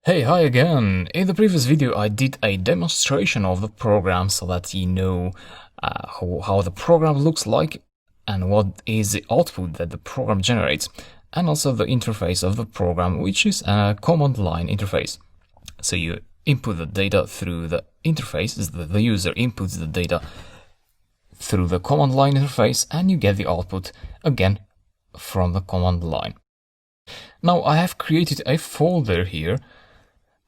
Hey, hi again! In the previous video I did a demonstration of the program so that you know how the program looks like and what is the output that the program generates, and also the interface of the program, which is a command line interface. So you input the data through the interface, the user inputs the data through the command line interface, and you get the output again from the command line. Now I have created a folder here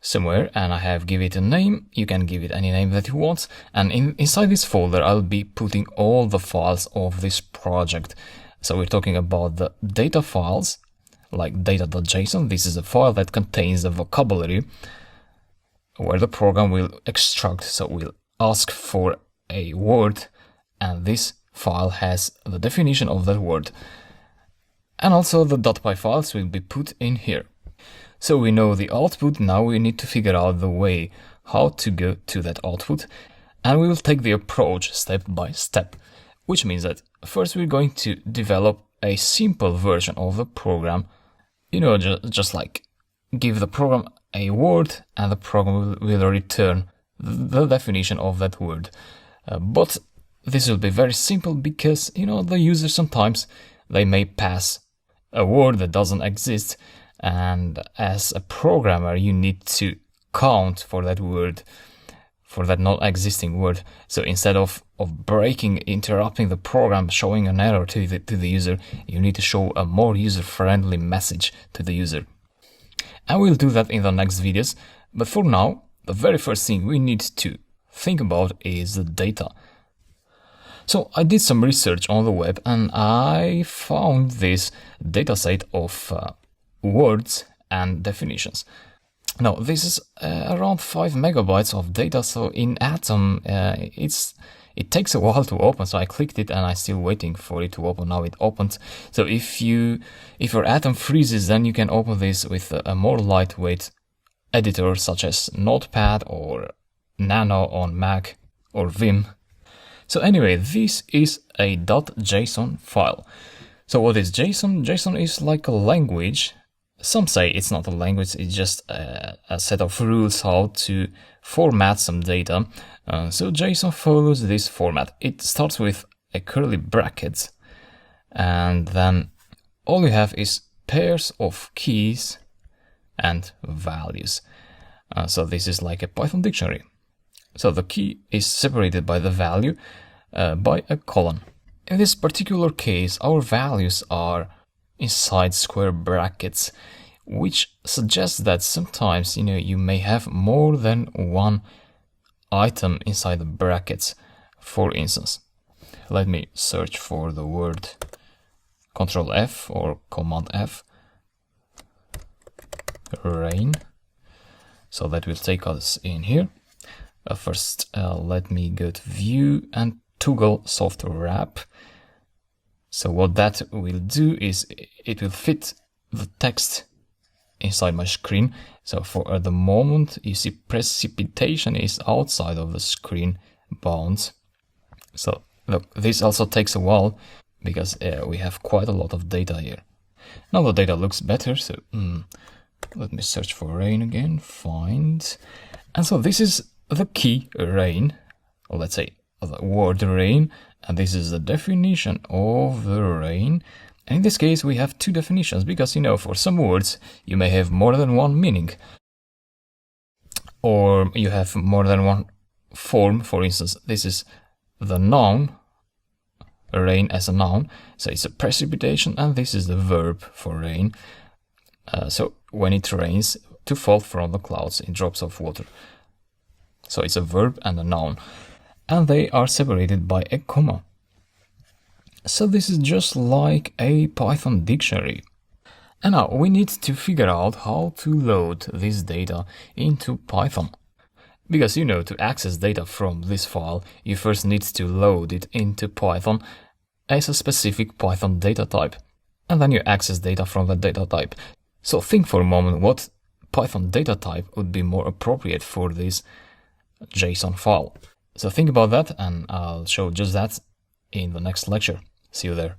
somewhere and I have give it a name. You can give it any name that you want, and inside this folder I'll be putting all the files of this project. So we're talking about the data files like data.json. This is a file that contains the vocabulary where the program will extract, so we'll ask for a word and this file has the definition of that word, and also the .py files will be put in here. So we know the output. Now we need to figure out the way how to go to that output, and we will take the approach step by step, which means that first we're going to develop a simple version of the program, just like give the program a word and the program will return the definition of that word. But this will be very simple because, the user sometimes they may pass a word that doesn't exist, and as a programmer you need to count for that word, for that not existing word. So instead of interrupting the program, showing an error to the user, you need to show a more user-friendly message to the user. And we'll do that in the next videos, but for now the very first thing we need to think about is the data. So I did some research on the web and I found this dataset of words and definitions. Now this is around 5 megabytes of data, so in Atom it takes a while to open, so I clicked it and I'm still waiting for it to open. Now it opened. So if your Atom freezes, then you can open this with a more lightweight editor such as Notepad or Nano on Mac or Vim. So anyway, this is a .json file. So what is JSON? JSON is like a language. Some say it's not a language, it's just a set of rules how to format some data. So JSON follows this format. It starts with a curly brackets, and then all you have is pairs of keys and values. So this is like a Python dictionary. So the key is separated by the value by a colon. In this particular case, our values are inside square brackets, which suggests that sometimes you may have more than one item inside the brackets. For instance, let me search for the word, Control F or Command F, rain. So that will take us in here. First, let me go to View and toggle Software Wrap. So what that will do is it will fit the text inside my screen. So for the moment, you see precipitation is outside of the screen bounds. So look, this also takes a while because we have quite a lot of data here. Now the data looks better, so let me search for rain again, find. And so this is the key rain, or let's say the word rain, and this is the definition of the rain. And in this case we have two definitions because for some words you may have more than one meaning, or you have more than one form. For instance, this is the noun rain as a noun, so it's a precipitation, and this is the verb for rain. So when it rains, to fall from the clouds in drops of water. So it's a verb and a noun, and they are separated by a comma. So this is just like a Python dictionary. And now we need to figure out how to load this data into Python. Because to access data from this file, you first need to load it into Python as a specific Python data type. And then you access data from that data type. So think for a moment what Python data type would be more appropriate for this JSON file. So think about that, and I'll show just that in the next lecture. See you there.